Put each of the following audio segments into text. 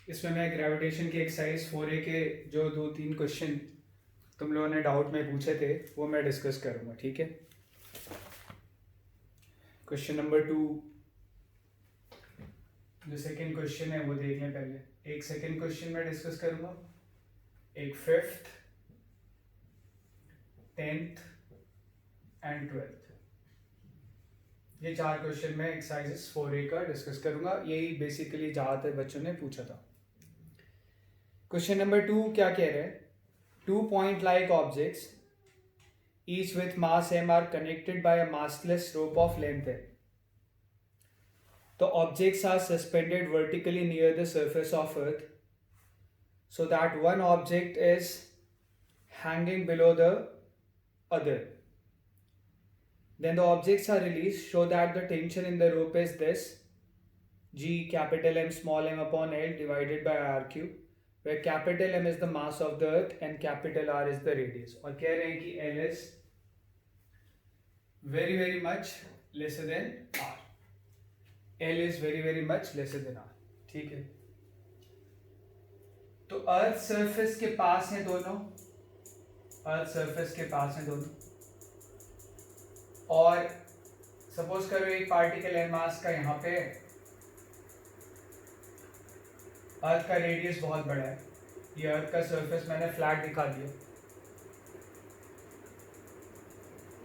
इसमें मैं ग्रेविटेशन की एक्सरसाइज 4A के जो 2-3 क्वेश्चन तुम लोगों ने डाउट में पूछे थे वो मैं डिस्कस करूँगा, ठीक है। क्वेश्चन नंबर 2, जो सेकंड क्वेश्चन है वो देख लें पहले। एक सेकंड क्वेश्चन मैं डिस्कस करूँगा, एक 5th, 10th एंड 12th। ये 4 क्वेश्चन मैं एक्सरसाइजेस 4A का डिस्कस करूँगा। यही बेसिकली ज़्यादातर बच्चों ने पूछा था। क्वेश्चन नंबर 2 क्या कह रहे हैं? 2 point like objects each with mass m are connected by a massless rope of length m. The objects are suspended vertically near the surface of earth so that one object is hanging below the other. Then the objects are released so that the tension in the rope is this: G capital M small m upon L divided by R cube, where capital M is the mass of the earth and capital R is the radius. और कह रहे हैं कि L is very much lesser than R. L is very much lesser than R. ठीक है। तो earth surface के पास हैं दोनों, अर्थ सरफेस के पास हैं दोनों, और सपोज करो एक पार्टिकल है मास का यहाँ पे, अर्थ का रेडियस बहुत बड़ा है, ये अर्थ का सरफेस मैंने फ्लैट दिखा दिया,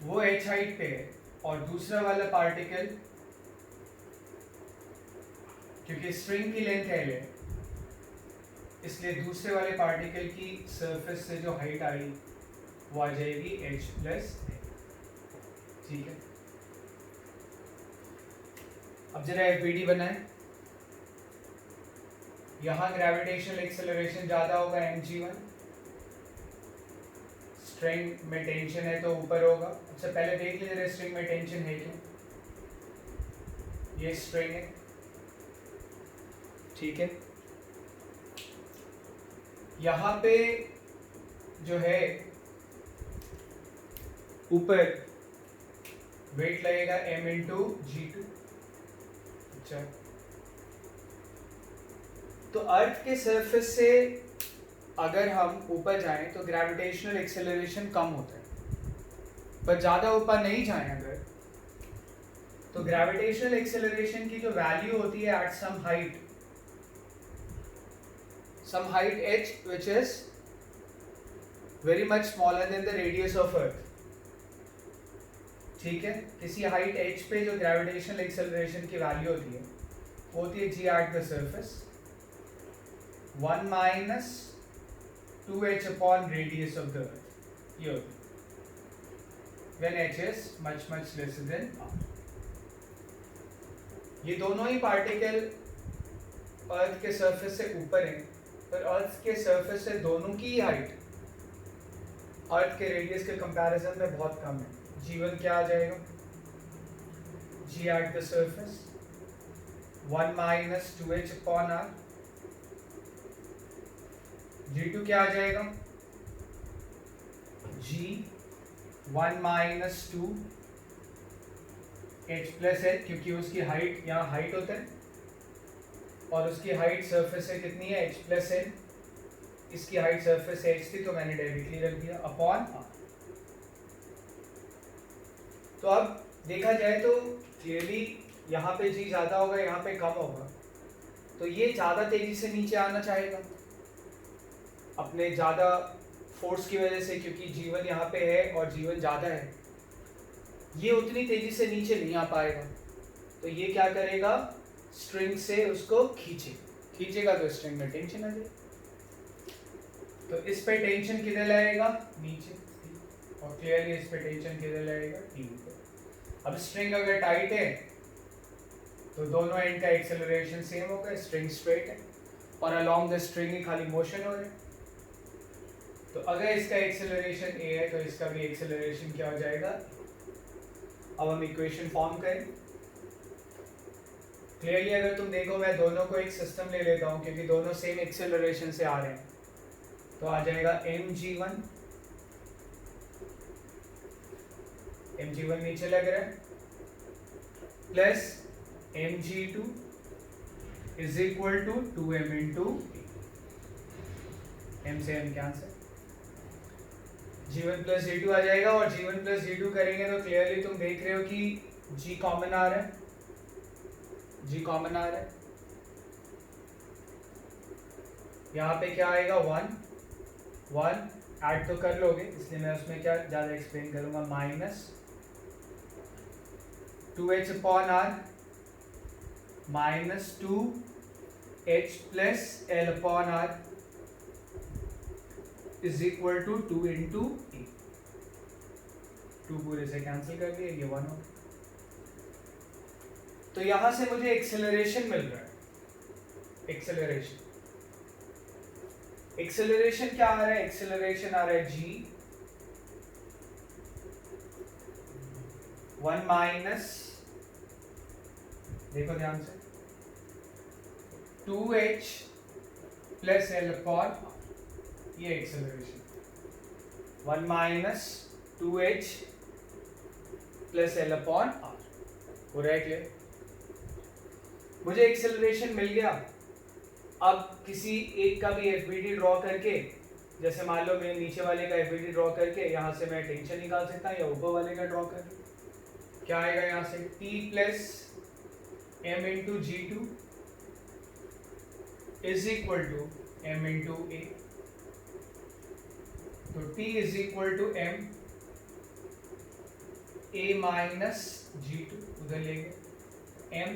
वो h हाइट पे है, और दूसरा वाला पार्टिकल क्योंकि स्ट्रिंग की लेंथ है L, इसलिए दूसरे वाले पार्टिकल की सरफेस से जो हाइट आई वो आ जाएगी h प्लस, ठीक है। अब जरा FBD बनाए। यहाँ ग्रेविटेशनल एक्सेलरेशन ज़्यादा होगा mg1, स्ट्रिंग में टेंशन है तो ऊपर होगा। अच्छा पहले देख लीजिए जरा स्ट्रिंग में टेंशन है क्यों। ये स्ट्रिंग है, ठीक है। यहाँ पे जो है ऊपर वेट लगेगा m इंटू G2। अच्छा तो अर्थ के सरफेस से अगर हम ऊपर जाएं तो ग्रेविटेशनल एक्सेलरेशन कम होता है, पर ज़्यादा ऊपर नहीं जाएं अगर तो ग्रेविटेशनल एक्सेलरेशन की जो वैल्यू होती है at some height h which is very much smaller than the radius of earth, ठीक है। किसी हाइट h पे जो ग्रेविटेशनल एक्सेलरेशन की वैल्यू होती है वो होती है g at the surface 1 minus 2h upon radius of the earth, ये होती है when h is much lesser than r। ये दोनों ही पार्टिकल अर्थ के सरफेस से ऊपर हैं, पर अर्थ के सरफेस से दोनों की हाइट अर्थ के रेडियस के कंपैरिजन में बहुत कम है। G1 क्या आ जाएगा? G at the surface 1 minus 2h upon r। G2 क्या आ जाएगा? G 1 minus 2 h plus h, क्योंकि उसकी हाइट यहाँ हाइट होता है और उसकी हाइट सरफेस से कितनी है h plus n, इसकी हाइट सरफेस से h थी तो मैंने डायरेक्टली रख दिया अपॉन r। तो अब देखा जाए तो क्लियरली यहाँ पे g ज़्यादा होगा, यहाँ पे कम होगा, तो ये ज़्यादा तेज़ी से नीचे आना चाहेगा अपने ज़्यादा फोर्स की वजह से, क्योंकि G1 यहाँ पे है और G1 ज़्यादा है, ये उतनी तेज़ी से नीचे नहीं आ पाएगा। तो ये क्या करेगा? स्ट्रिंग से उसको खींचेगा तो स्ट्रिंग में टेंशन आ जाएगी, तो इस पे टेंशन किधर लगेगा? नीचे, और क्लियरली इस पे टेंशन किधर लगेगा? टी पे। अब स्ट्रिंग अगर टाइट है तो दोनों एंड का एक्सेलरेशन सेम होगा, स्ट्रिंग स्ट्रेट है और अलोंग द स्ट्रिंग ही खाली मोशन हो रहा है। तो अगर इसका एक्सेलरेशन a है तो इसका भी एक्सेलरेशन क्या हो जाएगा? अब हम इक्वेशन फॉर्म करें। क्लियरली अगर तुम देखो मैं दोनों को एक सिस्टम ले लेता हूँ क्योंकि दोनों सेम एक्सेलरेशन से आ रहे हैं, तो आ जाएगा mg1 नीचे लग रहा है plus mg2 is equal to 2m into m से m cancel, g1 plus g2 आ जाएगा और g1 प्लस g2 करेंगे तो क्लियरली तुम देख रहे हो कि g कॉमन आ रहा है, g कॉमन आ रहा है। यहाँ पे क्या आएगा 1 ऐड तो कर लोगे इसलिए मैं उसमें क्या ज़्यादा एक्सप्लेन करूँगा, minus 2h upon r minus 2h plus l upon r is equal to 2 into a, 2 पूरे से कैंसिल कर दिए, ये 1 हो गया। तो यहां से मुझे एक्सेलरेशन मिल रहा है, एक्सेलरेशन क्या आ रहा है, एक्सेलरेशन आ रहा है g 1 माइनस, देखो ध्यान से, 2h प्लस l अपॉन, ये acceleration 1 minus 2h plus l upon r हो रहा है क्लियर। मुझे एक्सेलरेशन मिल गया। अब किसी एक का भी एफबीडी ड्रॉ करके, जैसे मान लो मैं नीचे वाले का एफबीडी ड्रॉ करके यहाँ से मैं टेंशन निकाल सकता हूँ, या ऊपर वाले का ड्रॉ करके क्या आएगा यहाँ से, t plus m into g2 is equal to m into a। तो t is equal to m a minus g2, उधर लेंगे m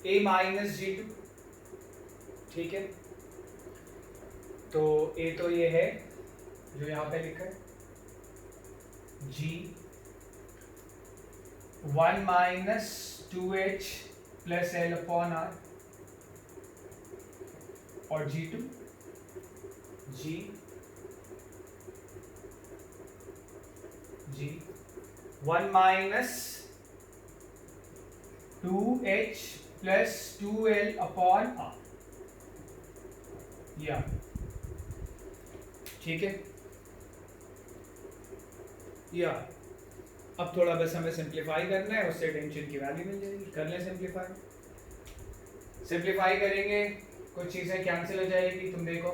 a माइनस g2, ठीक है। तो a तो ये है जो यहाँ पे लिखा है, g 1 minus 2h plus l upon r, और g2 g 1 minus 2h plus 2l upon r, या ठीक है। या अब थोड़ा बस हमें सिंप्लीफाई करना है, उससे टेंशन की वैल्यू मिल जाएगी। कर लें सिंप्लीफाई करेंगे, कुछ चीज़ें कैंसिल हो जाएगी, तुम देखो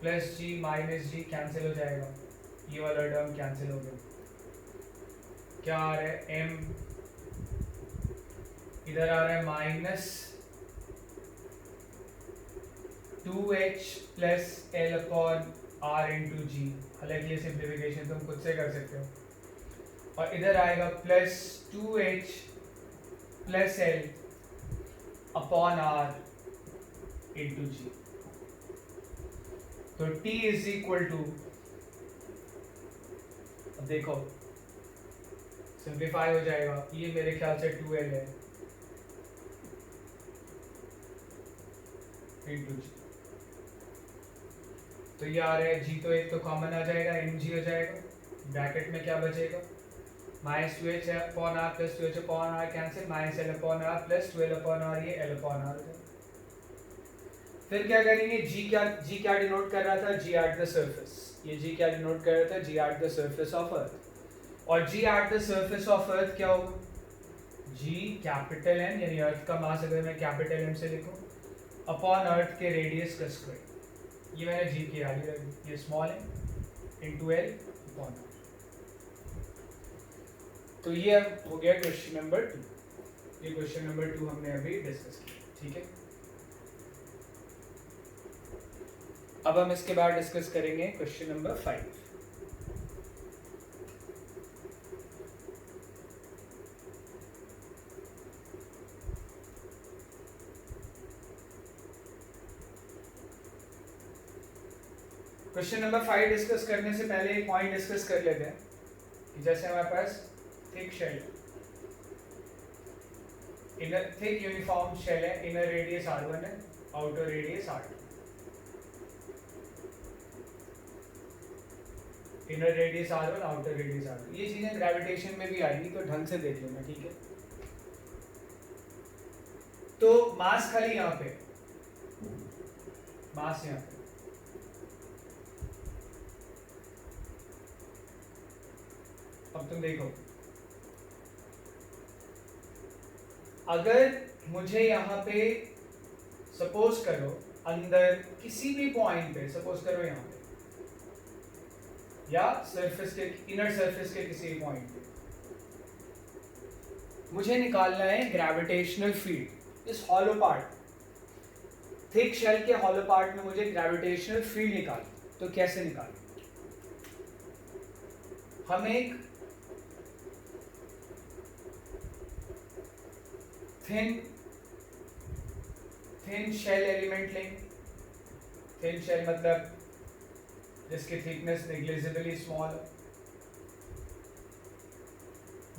plus g minus g cancel हो जाएगा, ये वाला टर्म कैंसिल हो गया, क्या आ रहा है m, इधर आ रहा है minus 2h plus l upon r into g, हालांकि ये सिंप्लीफिकेशन तुम खुद से कर सकते हो, और इधर आएगा plus 2h plus l upon r into g. तो t इज इक्वल टू, अब देखो सिंप्लीफाई हो जाएगा, ये मेरे ख्याल से 2l है इंटू जी, तो ये आ रहा है g, तो एक तो कॉमन आ जाएगा, mg हो जाएगा, ब्रैकेट में क्या बचेगा, minus 2h upon r plus 2h upon r cancel, minus l upon r plus 12 upon r, ये l अपॉन r हो जाएगा। फिर क्या करेंगे, g क्या डिनोट कर रहा था, g एट द सरफेस, ये g क्या डिनोट कर रहा था, g at the surface of earth, और g at the surface of earth क्या होगा, g कैपिटल n, यानी अर्थ का मास अगर मैं कैपिटल M से लिखूं, अपॉन अर्थ के रेडियस का स्क्वायर, ये मैंने g की वैल्यू रख दी, ये small m into l upon r। तो ये अब हो गया क्वेश्चन नंबर 2, ये क्वेश्चन नंबर 2 हमने अभी डिस्कस किया, ठीक है। अब हम इसके बाद डिस्कस करेंगे question number 5। Question number 5 discuss करने से पहले एक पॉइंट डिस्कस कर लेते हैं कि जैसे हमारे पास thick shell, inner thick uniform shell है, इनर रेडियस r1 है, outer radius r2, inner radius r1 outer radius r2, ये चीजें ग्रेविटेशन में भी आएंगी तो ढंग से देख लेना, ठीक है। तो मास खाली यहाँ पे, मास यहाँ पे, अब तुम देखो अगर मुझे यहाँ पे सपोज करो अंदर किसी भी पॉइंट पे, सपोज करो यहाँ पे या सरफेस के इनर सरफेस के किसी भी पॉइंट पे मुझे निकालना है ग्रेविटेशनल फील्ड इस हॉलो पार्ट, थिक शेल के हॉलो पार्ट में मुझे ग्रेविटेशनल फील्ड निकालना। तो कैसे निकालें? हम एक थिन शेल एलिमेंट लेंगे। थिन शेल मतलब जिसकी थिकनेस नेग्लिजिबली स्मॉल है,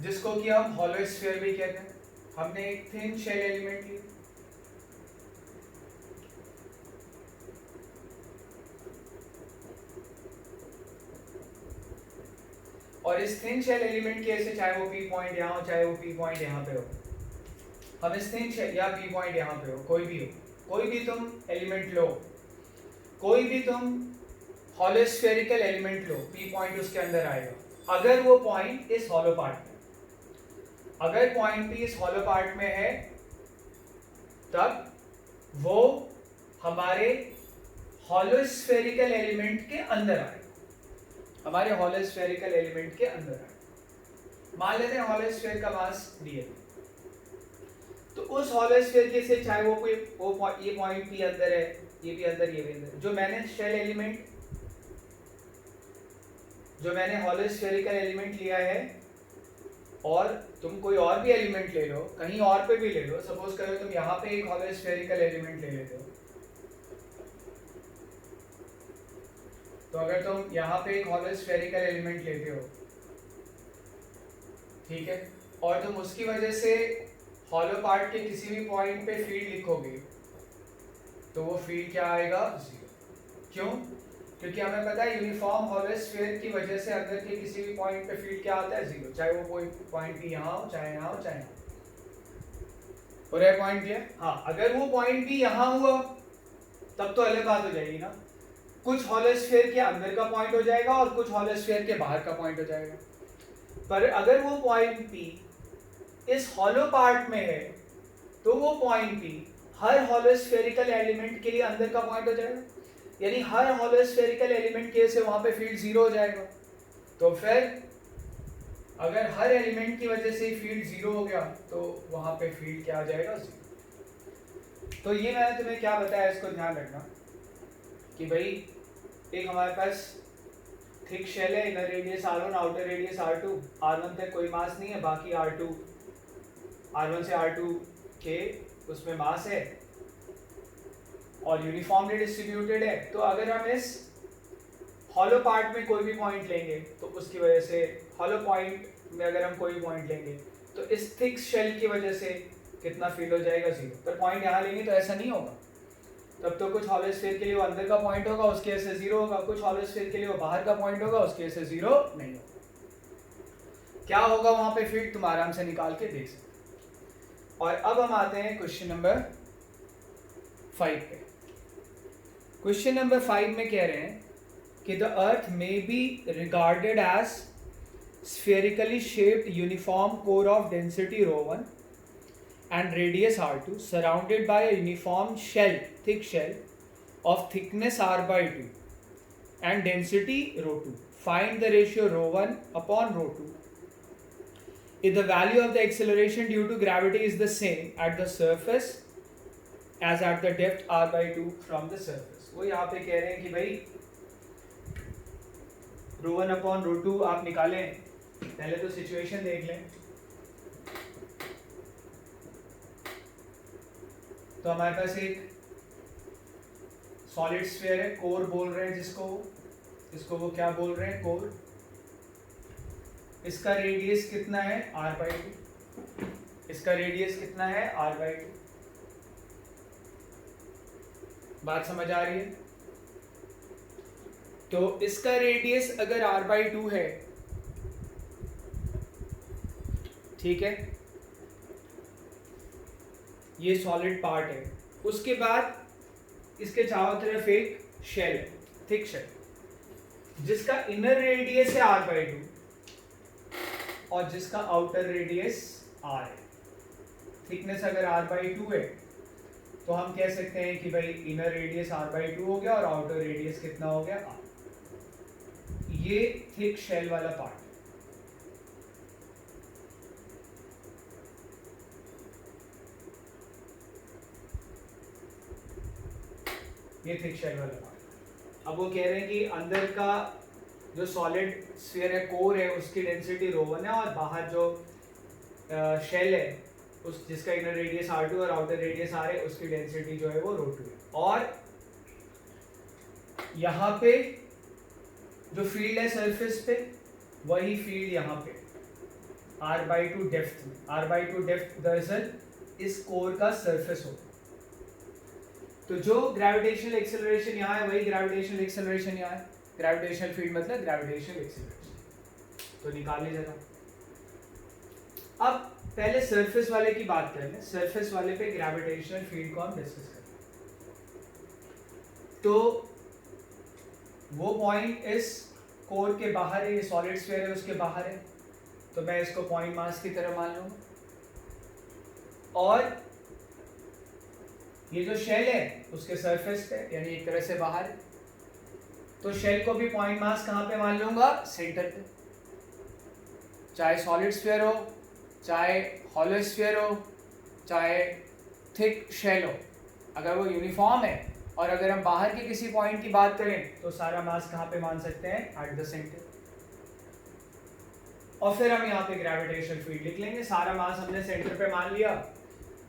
जिसको कि हम हॉलो स्फीयर भी कहते हैं। हमने एक थिन शेल एलिमेंट लिया, और इस थिन शेल एलिमेंट के ऐसे, चाहे वो पी पॉइंट यहाँ हो, चाहे वो पी पॉइंट यहाँ पे हो, हम इस थिन शेल या पी पॉइंट यहाँ पे हो, कोई भी तुम एलिमेंट लो, कोई भी तुम हॉलो स्फेरिकल एलिमेंट लो, पी पॉइंट उसके अंदर आएगा। अगर वो पॉइंट इस हॉलो पार्ट में, अगर पॉइंट पी इस हॉलो पार्ट में है, तब वो हमारे हॉलो स्फेरिकल एलिमेंट के अंदर आएगा, हमारे हॉलो स्फेरिकल एलिमेंट के अंदर आएगा। मान लेते हैं हॉलो स्फेयर का मास दिए, तो उस हॉलो स्फेयर के से, चाहे वो कोई ये पॉइंट पी अंदर है, ये भी अंदर, ये भी अंदर, जो मैंने शेल एलिमेंट, जो मैंने हॉलो स्फेरिकल एलिमेंट लिया है, और तुम कोई और भी एलिमेंट ले लो, कहीं और पे भी ले लो, सपोज करो तुम यहाँ पे एक हॉलो स्फेरिकल एलिमेंट ले लेते हो, तो अगर तुम यहाँ पे एक हॉलो स्फेरिकल एलिमेंट लेते हो, ठीक है, और तुम उसकी वजह से हॉलो पार्ट के किसी भी पॉइंट पे फील्ड लिखोगे, तो वो फील्ड क्या आएगा? 0। क्यों? क्योंकि हमें पता है यूनिफॉर्म हॉलो स्फीयर की वजह से अंदर के किसी भी पॉइंट पे फील्ड क्या आता है? 0, चाहे वो कोई पॉइंट भी यहाँ हो, चाहे यहाँ हो, चाहे यहाँ हो। और पॉइंट क्लियर? हाँ, अगर वो पॉइंट भी यहाँ हुआ तब तो अलग बात हो जाएगी ना, कुछ हॉलो स्फीयर के अंदर का पॉइंट हो जाएगा और कुछ हॉलो स्फीयर के बाहर का पॉइंट हो जाएगा। पर अगर वो पॉइंट पी इस हॉलो पार्ट में है, तो वो पॉइंट पी हर हॉलो स्फेरिकल एलिमेंट के लिए अंदर का पॉइंट हो जाएगा, यानी हर हॉलो स्फेरिकल एलिमेंट के से वहां पे फील्ड 0 हो जाएगा। तो फिर अगर हर एलिमेंट की वजह से फील्ड 0 हो गया, तो वहां पे फील्ड क्या आ जाएगा? 0। तो ये मैंने तुम्हें क्या बताया, इसको ध्यान रखना कि भाई एक हमारे पास थिक शेल है, inner radius R1, outer radius R2, R1 तक कोई मास नहीं है, बाकी R1 से R2 के उसमें मास है और यूनिफॉर्मली डिस्ट्रीब्यूटेड है। तो अगर हम इस हॉलो पार्ट में कोई भी पॉइंट लेंगे, तो उसकी वजह से हॉलो पॉइंट में अगर हम कोई पॉइंट लेंगे, तो इस थिक शेल की वजह से कितना फील्ड हो जाएगा? 0। पर पॉइंट यहाँ लेंगे तो ऐसा नहीं होगा, तब तो कुछ हॉलो स्फीयर के लिए वो अंदर का पॉइंट होगा, उसके वजह से 0 होगा, कुछ हॉलो स्फीयर के लिए वो बाहर का पॉइंट होगा, उसके वजह से 0 नहीं होगा। क्या होगा वहां पे फील्ड, तुम आराम से निकाल के देख सकते। और अब हम आते हैं क्वेश्चन नंबर 5 पे। क्वेश्चन नंबर 5 में कह रहे हैं कि the earth may be regarded as spherically shaped uniform core of density ρ1 and radius r2 surrounded by a uniform shell, thick shell of thickness r/2 and density ρ2. Find the ratio ρ1 upon ρ2 if the value of the acceleration due to gravity is the same at the surface as at the depth r/2 from the surface. वो यहाँ पे कह रहे हैं कि भाई ρ1 upon ρ2 आप निकालें, पहले तो सिचुएशन देख लें। तो हमारे पास एक सॉलिड स्फीयर है, कोर बोल रहे हैं जिसको वो क्या बोल रहे हैं? कोर। इसका रेडियस कितना है? r/2। इसका रेडियस कितना है? r/2। बात समझ आ रही है? तो इसका रेडियस अगर r/2 है, ठीक है, ये सॉलिड पार्ट है, उसके बाद इसके चारों तरफ एक शेल है, थिक शेल, जिसका इनर रेडियस है r/2 और जिसका आउटर रेडियस r है, थिकनेस अगर r/2 है तो हम कह सकते हैं कि भाई इनर रेडियस r/2 हो गया और आउटर रेडियस कितना हो गया r। ये थिक शेल वाला पार्ट। ये थिक शेल वाला पार्ट। अब वो कह रहे हैं कि अंदर का जो सॉलिड स्फीयर है, कोर है, उसकी डेंसिटी ρ1 है और बाहर जो शेल है उस जिसका इनर रेडियस r2 और आउटर रेडियस r है उसकी डेंसिटी जो है वो ρ2 है। और यहाँ पे जो फील्ड है सरफेस पे वही फील्ड यहाँ पे r/2 डेप्थ में। r/2 डेप्थ दरअसल इस कोर का सरफेस होगा। तो जो ग्रेविटेशनल एक्सेलरेशन यहाँ है वही ग्रेविटेशनल एक्सेलरेशन यहाँ है। ग्रेविटेशनल फील्ड मतलब ग्रेविटेशनल एक्सेलरेशन। तो निकालने जरा। अब पहले सरफेस वाले की बात कर लें। सरफेस वाले पे ग्रेविटेशनल फील्ड को हम डिस्कस करें। तो वो पॉइंट इस कोर के बाहर है, ये सॉलिड स्फीयर है उसके बाहर है, तो मैं इसको पॉइंट मास की तरह मान लूंगा। और ये जो शेल है उसके सरफेस पे यानी एक तरह से बाहर है, तो शेल को भी पॉइंट मास कहाँ पे मान लूंगा? सेंटर पे। चाहे सॉलिड स्फीयर हो, चाहे हॉलो स्फीयर हो, चाहे थिक शेल हो, अगर वो यूनिफॉर्म है और अगर हम बाहर के किसी पॉइंट की बात करें तो सारा मास कहाँ पे मान सकते हैं? At the centre. और फिर हम यहाँ पे ग्रेविटेशनल फील्ड लिख लेंगे। सारा मास हमने सेंटर पे मान लिया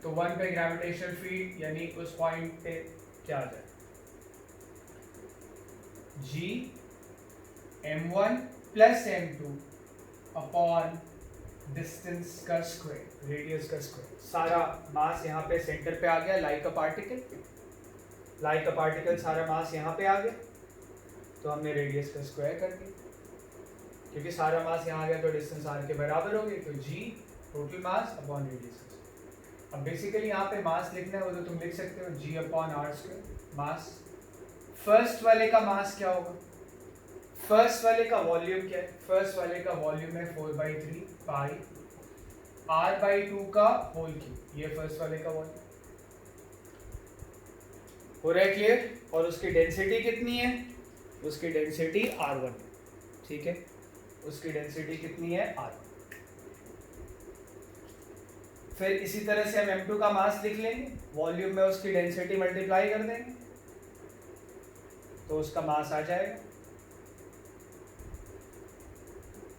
तो 1 पे ग्रेविटेशनल फील्ड यानी उस पॉइंट पे क्या आ जाए? G m1 plus m2 upon distance का स्क्वायर, रेडियस का स्क्वायर। सारा मास यहाँ पे सेंटर पे आ गया like a particle. Like a particle सारा मास यहाँ पे आ गया तो हमने रेडियस का स्क्वायर कर दिया। क्योंकि सारा मास यहाँ आ गया तो डिस्टेंस r के बराबर होगी, तो g total mass upon radius. अब बेसिकली यहाँ पे मास लिखना है वो तो तुम लिख सकते हो g अपॉन r स्क्वायर मास। फर्स्ट वाले का मास क्या होगा? फर्स्ट वाले का वॉल्यूम क्या है? फर्स्ट वाले का वॉल्यूम है 4/3 पाई r/2 का होल क्यूब। ये फर्स्ट वाले का वॉल्यूम हो रहा है, क्लियर? और उसकी डेंसिटी कितनी है? उसकी डेंसिटी r1, ठीक है? उसकी डेंसिटी कितनी है? r1। फिर इसी तरह से हम m2 का मास लिख लेंगे, वॉल्यूम में उसकी डेंसिटी मल्टीप्लाई कर देंगे तो उसका मास आ जाएगा।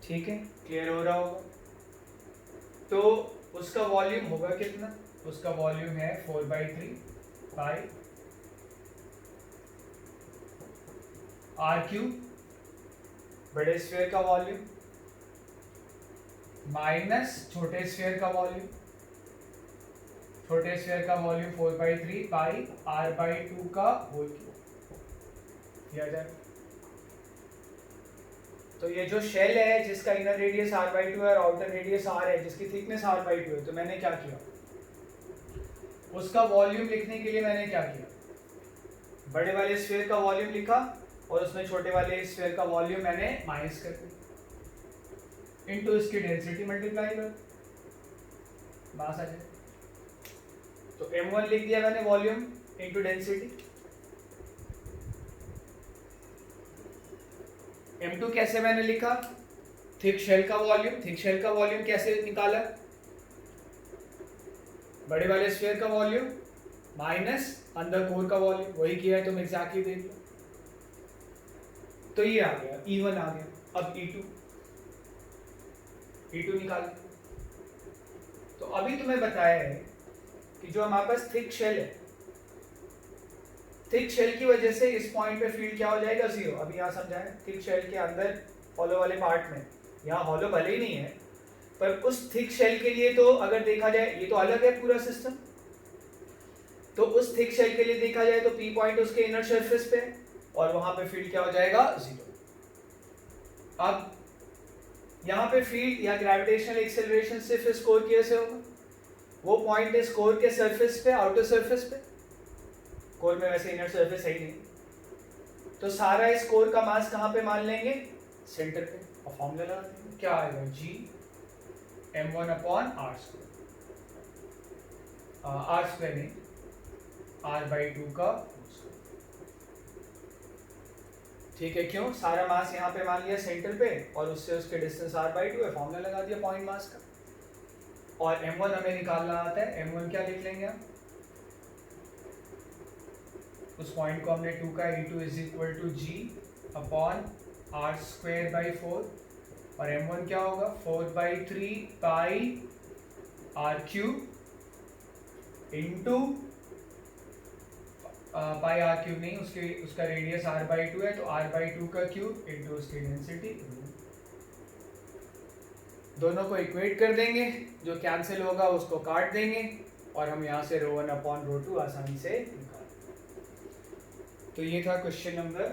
ठीक है, क्लियर हो रहा होगा? तो उसका वॉल्यूम होगा कितना? उसका वॉल्यूम है 4/3 पाई r3 बड़े स्फीयर का वॉल्यूम माइनस छोटे स्फीयर का वॉल्यूम। छोटे स्फीयर का वॉल्यूम 4/3 पाई r/2 का होल क्यूब किया जाए। तो ये जो शेल है जिसका इनर रेडियस r/2 है और आउटर रेडियस r है, जिसकी थिकनेस r/2 है, तो मैंने क्या किया? उसका वॉल्यूम लिखने के लिए मैंने क्या किया? बड़े वाले स्फीयर का वॉल्यूम लिखा और उसमें छोटे वाले स्फीयर का वॉल्यूम मैंने माइनस कर दिया इनटू इसकी डेंसिटी मल्टीप्लाई कर, मास आ जाए। तो m1 लिख दिया मैंने वॉल्यूम इनटू डेंसिटी। m2 कैसे मैंने लिखा? थिक शेल का वॉल्यूम। थिक शेल का वॉल्यूम कैसे निकाला? बड़े वाले स्फीयर का वॉल्यूम माइनस अंदर कोर का वॉल्यूम, वही किया है तुम एग्जैक्टली देख लो। तो ये आ गया, E1 आ गया। अब E2 निकाल। तो अभी तुम्हें बताया है कि जो हमारे पास थिक शेल है, थिक शेल की वजह से इस पॉइंट पे फील्ड क्या हो जाएगा? 0। अभी यहाँ समझाएं, थिक शेल के अंदर हॉलो वाले पार्ट में, यहाँ हॉलो भले ही नहीं है पर उस थिक शेल के लिए तो अगर देखा जाए, ये तो अलग है पूरा सिस्टम, तो उस थिक शेल के लिए देखा जाए तो P पॉइंट उसके इनर सरफेस पे और वहां पे फील्ड क्या हो जाएगा? 0। अब यहाँ पे फील्ड या ग्रेविटेशनल एक्सेलरेशन सिर्फ इस कोर की वजह से होगा। वो पॉइंट इस कोर के सरफेस पे, आउटर सरफेस पे, कोर में वैसे इनर सरफेस है ही नहीं, तो सारा इस कोर का मास कहाँ पे मान लेंगे? सेंटर पे। और फॉर्मूला लगाते हैं, क्या आएगा? G m1 upon r square. R square नहीं, r/2 का, ठीक है। क्यों? सारा मास यहाँ पे मान लिया सेंटर पे और उससे उसके डिस्टेंस r/2 है, फॉर्मूला लगा दिया पॉइंट मास का। और m1 हमें निकालना आता है, m1 क्या लिख लेंगे हम? उस पॉइंट को हमने 2 का E2 is equal to G upon r square by 4, और m1 क्या होगा? 4/3 pi r cube into pi r cube नहीं, उसका रेडियस r/2 है तो r/2 का क्यूब इंटू उसकी डेंसिटी। दोनों को इक्वेट कर देंगे, जो कैंसिल होगा उसको काट देंगे और हम यहाँ से ρ1/ρ2 आसानी से निकाल। तो ये था क्वेश्चन नंबर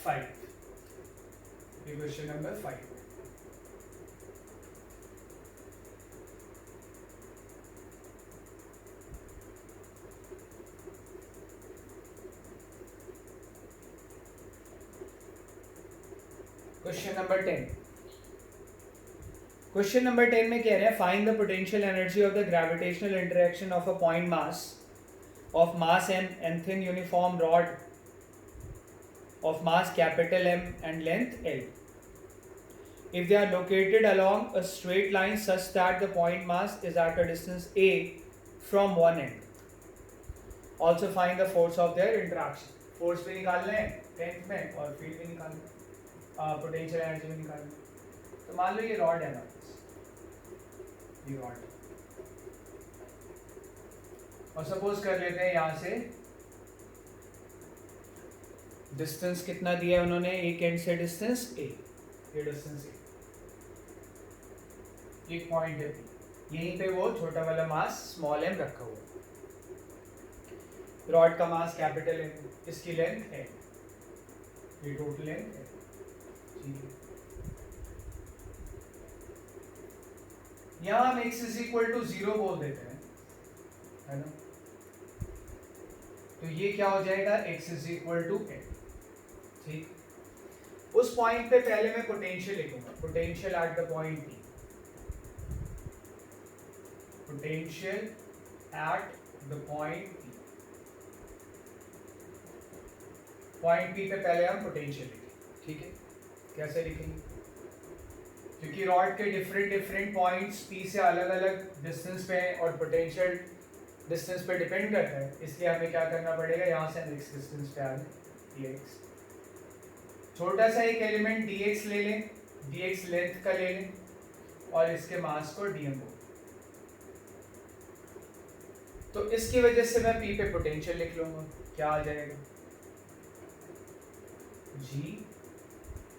5, ये question number 5। Question number 10, question number 10 में कह रहे हैं find the potential energy of the gravitational interaction of a point mass of mass m and thin uniform rod of mass capital M and length L if they are located along a straight line such that the point mass is at a distance a from one end. Also find the force of their interaction. Force भी निकालना है 10th में और field भी निकालना है, potential energy भी निकालना है। तो मान लो ये रॉड है ना, ये रॉड, और सपोज कर लेते हैं यहाँ से डिस्टेंस कितना दिया है उन्होंने, एक एंड से डिस्टेंस a, ये डिस्टेंस a, एक पॉइंट है P, यहीं पे वो छोटा वाला मास स्मॉल m रखा हुआ है। रॉड का मास कैपिटल M, इसकी लेंथ है, ये टोटल लेंथ है, ठीक है। यहाँ हम x इज इक्वल टू 0 बोल देते हैं, है ना, तो ये क्या हो जाएगा, x is equal to m, ठीक। उस पॉइंट पे पहले मैं पोटेंशियल लिखूंगा, potential at the point P, potential at the point P, point P पे पहले हम पोटेंशियल लिखेंगे, ठीक है। कैसे लिखेंगे? क्योंकि रॉड के डिफरेंट पॉइंट्स P से अलग अलग डिस्टेंस पे हैं और पोटेंशियल डिस्टेंस पे डिपेंड करता है, इसलिए हमें क्या करना पड़ेगा, यहाँ से हम x डिस्टेंस पे आ गए dx, छोटा सा एक एलिमेंट dx ले लें, dx लेंथ का ले लें और इसके मास को dm बोल, तो इसकी वजह से मैं P पे पोटेंशियल लिख लूंगा, क्या आ जाएगा, g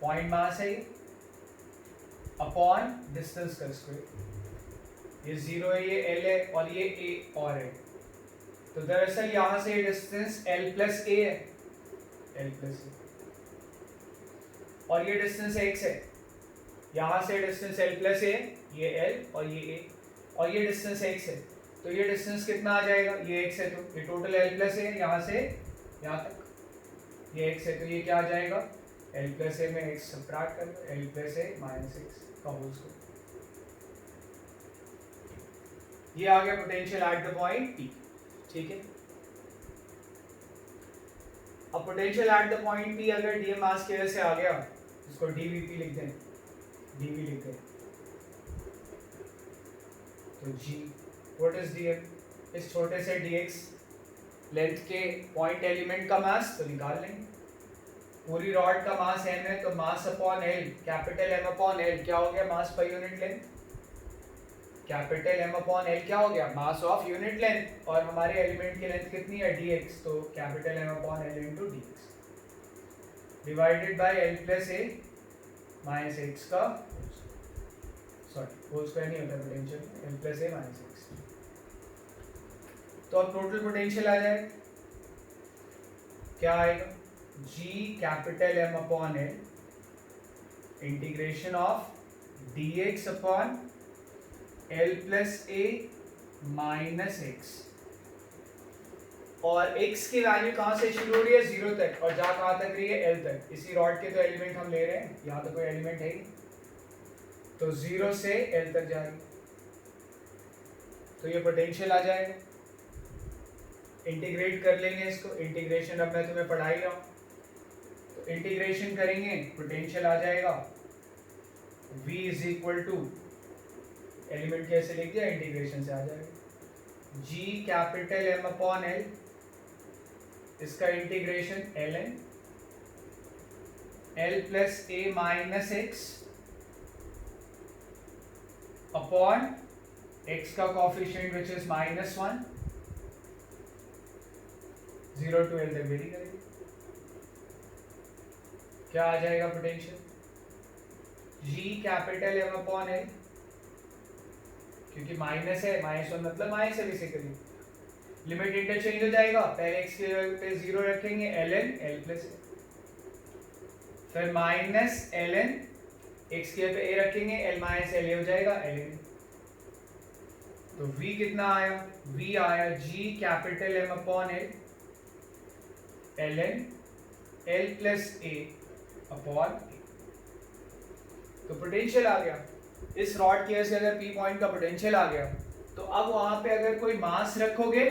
पॉइंट मास है अपॉन डिस्टेंस का स्क्वायर, ये 0 है, ये L है और ये A और है, तो दरअसल यहाँ से डिस्टेंस L प्लस A है, L प्लस A, और ये डिस्टेंस x है, यहाँ से डिस्टेंस L प्लस A, ये L और ये A, और ये डिस्टेंस x है, तो ये डिस्टेंस कितना आ जाएगा, ये x है, तो ये टोटल L प्लस A, यहाँ से यहाँ तक ये x है, तो ये क्या आ जाएगा, L प्लस A में x सब्ट्रैक्ट कर लो, L plus A minus x का होल स्क्वायर, ये आ गया potential at the point P, ठीक है। अब potential at the point P अगर dm मास की वजह से आ गया, इसको dvp लिख दें, dv लिख दें, तो g व्हाट इज dm, इस छोटे से dx लेंथ के पॉइंट एलिमेंट का मास तो निकाल लेंगे, पूरी रॉड का मास m है तो mass upon l, capital M upon l क्या हो गया, mass per unit length, capital M upon l क्या हो गया, मास ऑफ यूनिट लेंथ, और हमारे एलिमेंट की लेंथ कितनी है dx, तो capital M upon l into dx divided by l plus a minus x का, सॉरी होल स्क्वायर नहीं होता potential, l plus a minus x, तो अब टोटल पोटेंशियल आ जाए, क्या आएगा, g capital M upon l integration of dx upon L plus A minus x, और x की वैल्यू कहाँ से शुरू हो रही है, 0 तक, और जा कहाँ तक रही है, L तक, इसी रॉड के तो एलिमेंट हम ले रहे हैं, यहाँ तो कोई एलिमेंट है ही, तो 0 से L तक जाएगी, तो ये पोटेंशियल आ जाएगा। इंटीग्रेट कर लेंगे इसको, इंटीग्रेशन अब मैं तुम्हें पढ़ा ही रहा हूँ, तो इंटीग्रेशन करेंगे पोटेंशियल आ जाएगा v is equal to, element कैसे लिख दिया, इंटीग्रेशन से आ जाएगा g capital M upon L, इसका integration ln L plus a minus X upon x का coefficient which is -1, 0 to L तक वेरी करेंगे। क्या आ जाएगा potential, G capital M upon L, क्योंकि माइनस है, -1 मतलब माइनस है बेसिकली, लिमिट इंटरचेंज हो जाएगा, पहले x पे 0 रखेंगे, ln L प्लस a, फिर माइनस ln x के पे a रखेंगे, L माइनस L हो जाएगा ln, तो v कितना आया, v आया G capital M upon L ln L plus a upon a, तो पोटेंशियल आ गया। इस रॉड की वजह से अगर P पॉइंट का पोटेंशियल आ गया, तो अब वहां पे अगर कोई मास रखोगे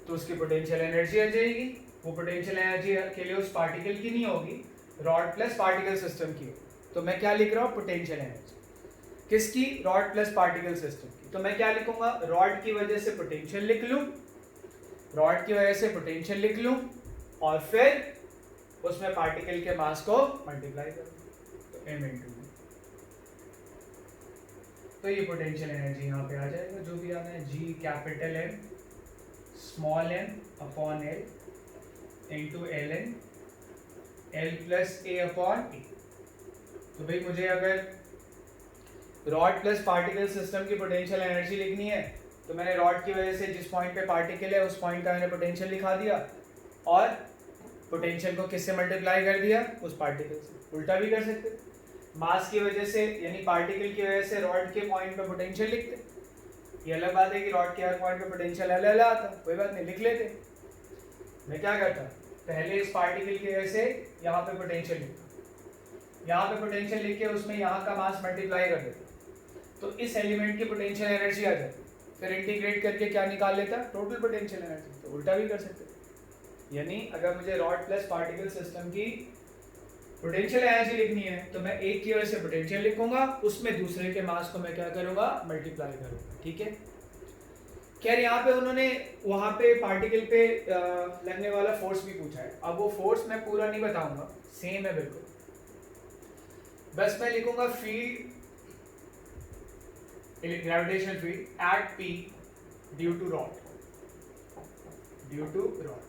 तो उसकी पोटेंशियल एनर्जी आ जाएगी, वो पोटेंशियल एनर्जी के लिए उस पार्टिकल की नहीं होगी, रॉड प्लस पार्टिकल सिस्टम की। तो मैं क्या लिख रहा हूँ, पोटेंशियल एनर्जी किसकी, रॉड प्लस पार्टिकल सिस्टम की। तो मैं क्या लिखूंगा, रॉड की वजह से पोटेंशियल लिख लूं, रॉड की वजह से पोटेंशियल लिख लूं, और फिर उसमें पार्टिकल के मास को मल्टीप्लाई कर दूं, तो m इंटू v, तो ये पोटेंशियल एनर्जी यहाँ पे आ जाएगा, जो भी आना है, G capital M small m upon L into ln L plus a upon a। तो भाई मुझे अगर रॉड प्लस पार्टिकल सिस्टम की पोटेंशियल एनर्जी लिखनी है, तो मैंने रॉड की वजह से जिस पॉइंट पे पार्टिकल है उस पॉइंट का मैंने पोटेंशियल लिखा दिया, और पोटेंशियल को किससे मल्टीप्लाई कर दिया, उस पार्टिकल से। उल्टा भी कर सकते, मास की वजह से यानी पार्टिकल की वजह से रॉड के पॉइंट पे पोटेंशियल लिखते, ये अलग बात है कि रॉड के हर पॉइंट पे पोटेंशियल अलग अलग आता, कोई बात नहीं, लिख लेते। मैं क्या करता, पहले इस पार्टिकल की वजह से यहाँ पे पोटेंशियल लिखता, यहाँ पे पोटेंशियल लिख के उसमें यहाँ का मास मल्टीप्लाई कर देता, तो इस एलिमेंट की पोटेंशियल एनर्जी आ जाती, फिर इंटीग्रेट करके क्या निकाल लेता, टोटल पोटेंशियल एनर्जी। तो उल्टा भी कर सकते, यानी अगर मुझे रॉड प्लस पार्टिकल सिस्टम की पोटेंशियल एनर्जी लिखनी है, तो मैं एक की वजह से पोटेंशियल लिखूंगा, उसमें दूसरे के मास को मैं क्या करूंगा, मल्टीप्लाई करूंगा, ठीक है। खैर यहाँ पे उन्होंने वहां पे पार्टिकल पे लगने वाला फोर्स भी पूछा है। अब वो फोर्स मैं पूरा नहीं बताऊंगा, सेम है बिल्कुल, बस मैं लिखूंगा field, gravitational field at P due to rod, due to rod.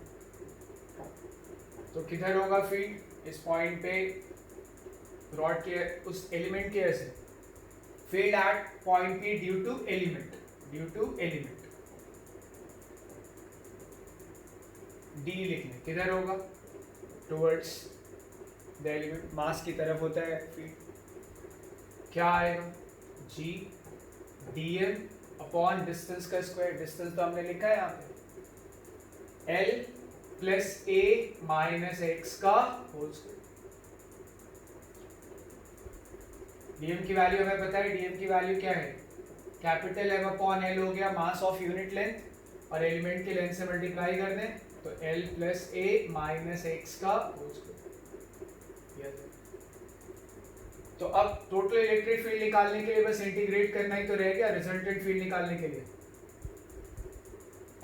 तो किधर होगा फील्ड, इस पॉइंट पे रॉड के उस एलिमेंट के ऐसे, field at point P due to element, due to element, D लिखने, किधर होगा, टुवर्ड्स द एलिमेंट, मास की तरफ होता है फील्ड। क्या आएगा, G dm अपॉन डिस्टेंस का स्क्वायर, डिस्टेंस तो हमने लिखा है यहाँ पे, L plus a minus x का होल स्क्वायर। dm की वैल्यू हमें पता है, dm की वैल्यू क्या है, कैपिटल M अपॉन L हो गया मास ऑफ यूनिट लेंथ, और एलिमेंट की लेंथ से मल्टीप्लाई कर दें, तो L plus a minus x का होल स्क्वायर। तो अब टोटल इलेक्ट्रिक फील्ड निकालने के लिए बस इंटीग्रेट करना ही तो रह गया, रिजल्टेंट फील्ड निकालने के लिए।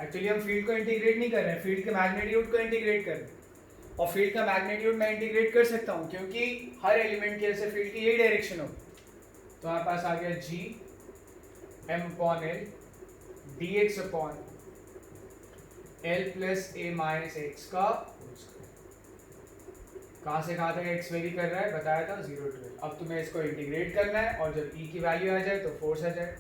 एक्चुअली हम फील्ड को इंटीग्रेट नहीं कर रहे हैं, फील्ड के मैग्नीट्यूड को इंटीग्रेट कर रहे हैं, और फील्ड का मैग्नीट्यूड मैं इंटीग्रेट कर सकता हूँ क्योंकि हर एलिमेंट के ऐसे फील्ड की यही डायरेक्शन होगी। तो हमारे पास आ गया G M upon L dx upon L plus a minus x का होल स्क्वायर। कहाँ से कहाँ तक x वेरी कर रहा है, बताया था 0 to L। अब तुम्हें इसको इंटीग्रेट करना है, और जब E की वैल्यू आ जाए तो फोर्स आ जाए।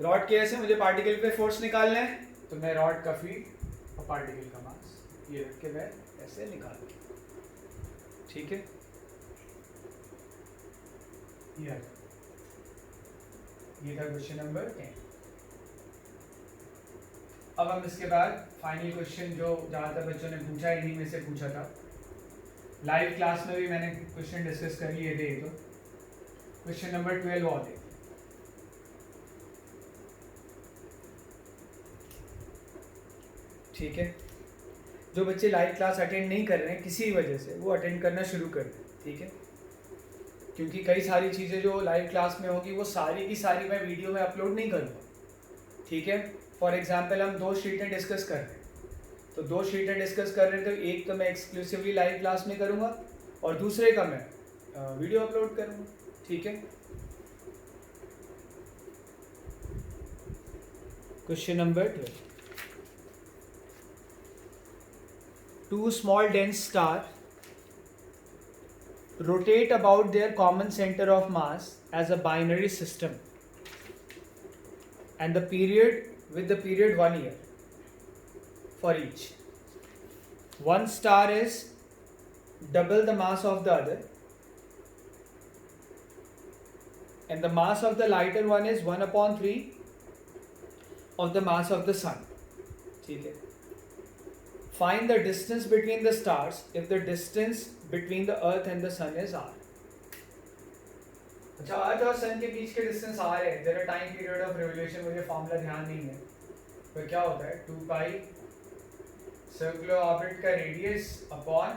रॉड के ऐसे मुझे पार्टिकल पे फोर्स निकालना है, तो मैं रॉड का फील्ड और पार्टिकल का मास ये रख के मैं ऐसे निकाल दूँ, ठीक है। ये था क्वेश्चन नंबर 10। अब हम इसके बाद फाइनल क्वेश्चन जो ज़्यादातर बच्चों ने पूछा, इन्हीं में से पूछा था, लाइव क्लास में भी मैंने क्वेश्चन डिस्कस कर लिए थे। तो क्वेश्चन नंबर 12 और ठीक है, जो बच्चे लाइव क्लास अटेंड नहीं कर रहे हैं किसी वजह से, वो अटेंड करना शुरू कर दें, ठीक है, क्योंकि कई सारी चीज़ें जो लाइव क्लास में होगी वो सारी की सारी मैं वीडियो में अपलोड नहीं करूँगा, ठीक है। फॉर एग्जांपल हम 2 शीटें डिस्कस कर रहे हैं, तो 2 शीटें डिस्कस कर रहे हैं, तो एक तो मैं एक्सक्लूसिवली लाइव क्लास में करूँगा और दूसरे का मैं वीडियो अपलोड करूँगा, ठीक है। Question number 12, 2 small dense stars rotate about their common center of mass as a binary system, and the period 1 year for each. One star is double the mass of the other, and the mass of the lighter one is 1/3 of the mass of the sun, ठीक है। Find the distance between the stars if the distance between the earth and the sun is r. अच्छा, अर्थ और सन के बीच के distance r है, जरा time period of revolution मुझे formula ध्यान नहीं है, तो क्या होता है 2 पाई सर्कुलर ऑर्बिट का radius upon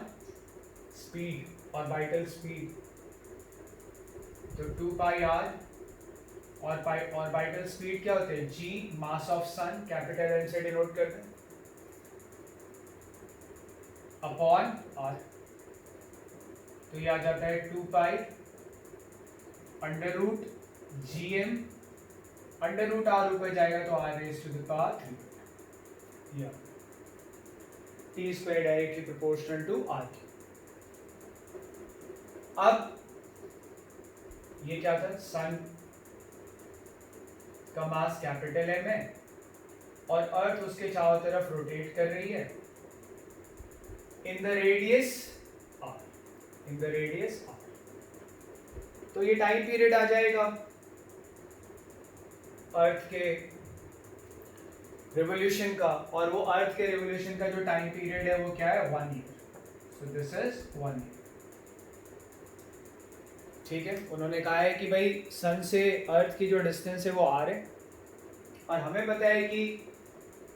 speed, orbital speed, तो 2 पाई r और ऑर्बिटल स्पीड क्या होते हैं g, mass of sun capital N से डिनोट करते हैं, अपॉन r, तो ये आ जाता है 2 pi under root G M, under root r ऊपर जाएगा तो r raise to the power 3, या t square directly proportional to r। अब ये क्या था, सन का मास कैपिटल M है और अर्थ उसके चारों तरफ रोटेट कर रही है in the radius r, in the radius r, तो ये टाइम पीरियड आ जाएगा अर्थ के रिवोल्यूशन का, और वो अर्थ के रिवोल्यूशन का जो टाइम पीरियड है वो क्या है 1 year, so this is 1 year, ठीक है। उन्होंने कहा है कि भाई सन से अर्थ की जो डिस्टेंस है वो r है, और हमें पता है कि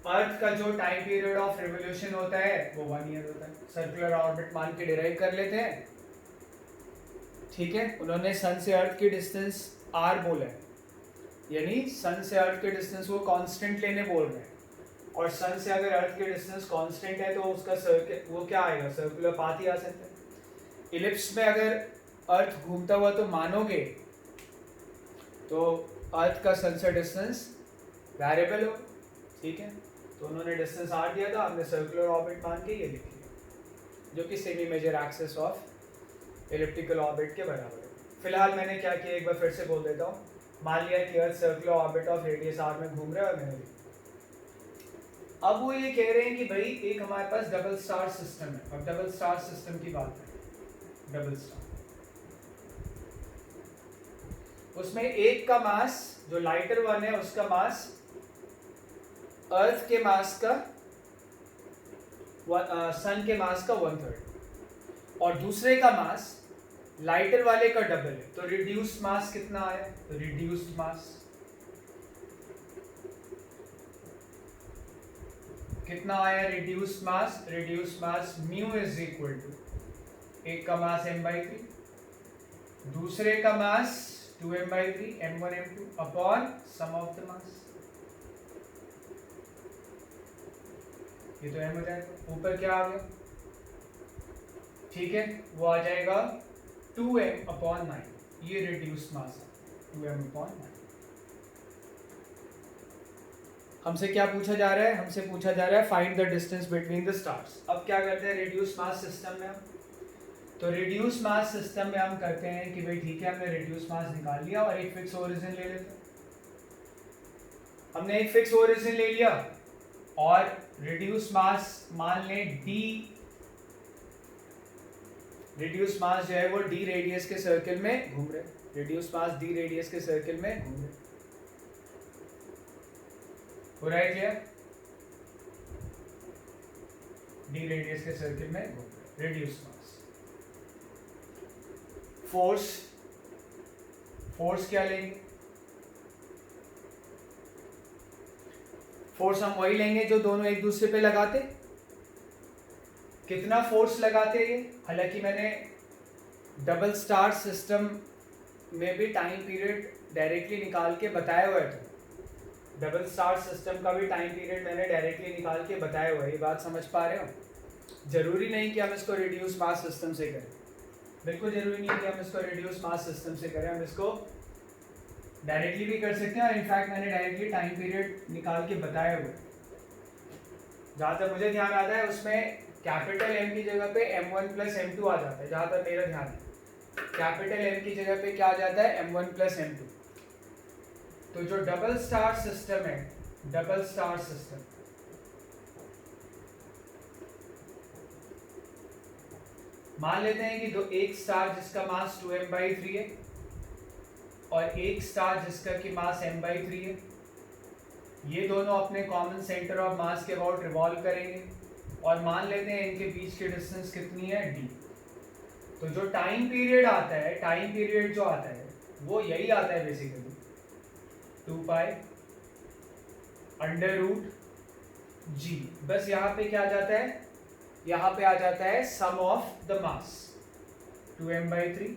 अर्थ का जो टाइम पीरियड ऑफ रिवोल्यूशन होता है वो 1 ईयर होता है, सर्कुलर ऑर्बिट मान के डिराइव कर लेते हैं, ठीक है। उन्होंने सन से अर्थ की डिस्टेंस r बोला है, यानी सन से अर्थ के डिस्टेंस वो कांस्टेंट लेने बोल रहे हैं, और सन से अगर अर्थ के डिस्टेंस कांस्टेंट है तो उसका सर्कल वो क्या आएगा, सर्कुलर पाथ ही आ सकता है। इलिप्स में अगर अर्थ घूमता हुआ तो मानोगे तो अर्थ का सन से डिस्टेंस वेरिएबल हो, ठीक है, तो उन्होंने डिस्टेंस r दिया था, हमने सर्कुलर ऑर्बिट मान के ये लिख लिया, जो कि semi major axis of elliptical orbit के बराबर है। फिलहाल मैंने क्या किया एक बार फिर से बोल देता हूँ, मान लिया कि earth circular orbit of radius r में घूम रहा है और मैंने लिखा। अब वो ये कह रहे हैं कि भाई एक हमारे पास डबल स्टार सिस्टम है, और डबल स्टार सिस्टम की बात है, डबल स्टार, उसमें एक का मास जो लाइटर वन है उसका मास अर्थ के मास का सन के मास का 1/3, और दूसरे का मास लाइटर वाले का डबल है, तो रिड्यूस्ड मास कितना आया, तो रिड्यूस्ड मास कितना आया, reduced mass mu is equal to एक का मास m/3, दूसरे का mass 2m/3 m1 m2 upon sum of the mass, ये तो m हो जाएगा, ऊपर क्या आ गया, ठीक है, वो आ जाएगा 2m/9, ये रिड्यूस्ड मास है 2m/9। हमसे क्या पूछा जा रहा है, हमसे पूछा जा रहा है find the distance between the stars. अब क्या करते हैं रिड्यूस्ड मास सिस्टम में हम, तो रिड्यूस्ड मास सिस्टम में हम करते हैं कि भाई ठीक है हमने रिड्यूस्ड मास निकाल लिया और एक फिक्स ओरिजिन ले लेते हैं, हमने एक फिक्स ओरिजिन ले लिया और रिड्यूस्ड मास मान लें d, रिड्यूस्ड मास जो है वो d रेडियस के सर्कल में घूम रहे, रिड्यूस्ड मास d रेडियस के सर्कल में घूम रहे, हो रहा है क्या, d रेडियस के सर्कल में घूम रहे, रिड्यूस्ड मास। फोर्स क्या लेंगे, फोर्स हम वही लेंगे जो दोनों एक दूसरे पे लगाते। कितना फोर्स लगाते ये, हालांकि मैंने डबल स्टार सिस्टम में भी टाइम पीरियड डायरेक्टली निकाल के बताया हुआ है। डबल स्टार सिस्टम का भी टाइम पीरियड मैंने डायरेक्टली निकाल के बताया हुआ है। ये बात समझ पा रहे हो? जरूरी नहीं कि हम इसको रिड्यूस मास सिस्टम से करें, बिल्कुल जरूरी नहीं कि हम इसको रिड्यूस मास सिस्टम से करें, हम इसको डायरेक्टली भी कर सकते हैं। और इनफैक्ट मैंने डायरेक्टली टाइम पीरियड निकाल के बताया हुआ है। जहाँ तक मुझे ध्यान आता है उसमें कैपिटल M की जगह पे M1 प्लस M2 आ जाता है। जहाँ तक मेरा ध्यान है कैपिटल M की जगह पे क्या आ जाता है, M1 प्लस M2। तो जो डबल स्टार सिस्टम है, डबल स्टार सिस्टम, मान लेते हैं कि एक स्टार जिसका मास 2m/3 है और एक स्टार जिसका की मास m/3 है, ये दोनों अपने कॉमन सेंटर ऑफ मास के अबाउट रिवॉल्व करेंगे और मान लेते हैं इनके बीच की डिस्टेंस कितनी है, d। तो जो टाइम पीरियड आता है, टाइम पीरियड जो आता है वो यही आता है बेसिकली 2 √g। बस यहाँ पे क्या आ जाता है, यहाँ पे आ जाता है सम ऑफ द मास 2m/3।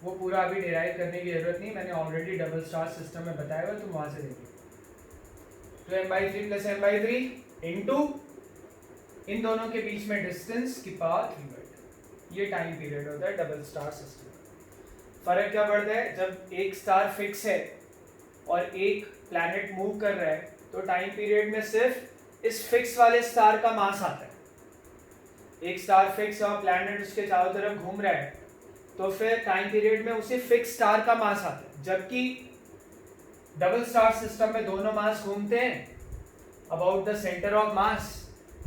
वो पूरा अभी डिराइव करने की जरूरत नहीं, मैंने ऑलरेडी डबल स्टार सिस्टम में बताया हुआ, तुम वहां से देखिए। 2m/3 प्लस m/3 इंटू इन दोनों के बीच में डिस्टेंस की पावर 3/2। ये टाइम पीरियड होता है डबल स्टार सिस्टम। फर्क क्या पड़ता है, जब एक स्टार फिक्स है और एक प्लैनेट मूव कर रहा है तो टाइम पीरियड में सिर्फ इस फिक्स वाले स्टार का मास आता है। एक स्टार फिक्स और प्लैनेट उसके चारों तरफ घूम रहा है तो फिर टाइम पीरियड में उसे फिक्स स्टार का मास आता है। जबकि डबल स्टार सिस्टम में दोनों मास घूमते हैं about the centre of mass,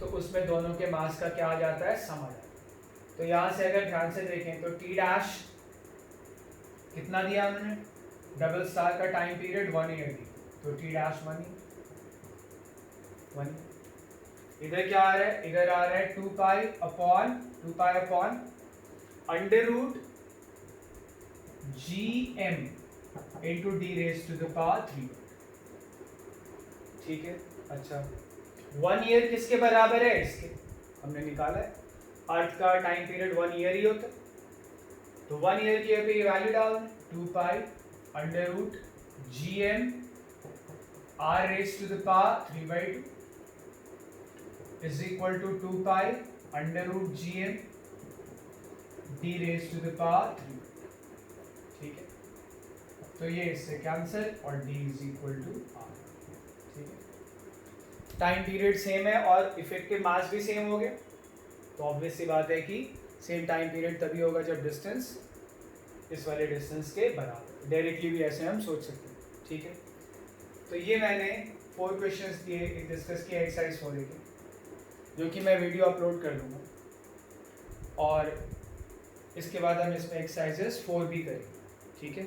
तो उसमें दोनों के मास का क्या आ जाता है, सम आ जाता है। तो यहाँ से अगर ध्यान से देखें तो टी डैश कितना दिया उन्होंने, डबल स्टार का टाइम पीरियड 1 ईयर दी, तो टी डैश 1 ईयर। इधर क्या आ रहा है, इधर आ रहा है 2 pi upon under root gm into d raise to the power 3। ठीक है, अच्छा 1 ईयर किसके बराबर है, इसके हमने निकाला है। अर्थ का टाइम पीरियड 1 ईयर ही होता है, तो 1 ईयर की पे ये वैल्यू डाल 2 pi under root gm r raise to the power 3/2 is equal to 2 pi under root gm d raised to the power 3। ठीक है, तो ये इससे कैंसिल और d is equal to r। ठीक है, टाइम पीरियड सेम है और इफेक्टिव मास भी सेम हो गया, तो ऑब्वियस सी बात है कि सेम टाइम पीरियड तभी होगा जब डिस्टेंस इस वाले डिस्टेंस के बराबर। डायरेक्टली भी ऐसे हम सोच सकते हैं। ठीक है, तो ये मैंने 4 क्वेश्चंस दिए, डिस्कस किया एक्सरसाइज 4 के, जो कि मैं वीडियो अपलोड कर दूंगा और इसके बाद हम इसमें एक्सरसाइजेस 4 भी करेंगे। ठीक है।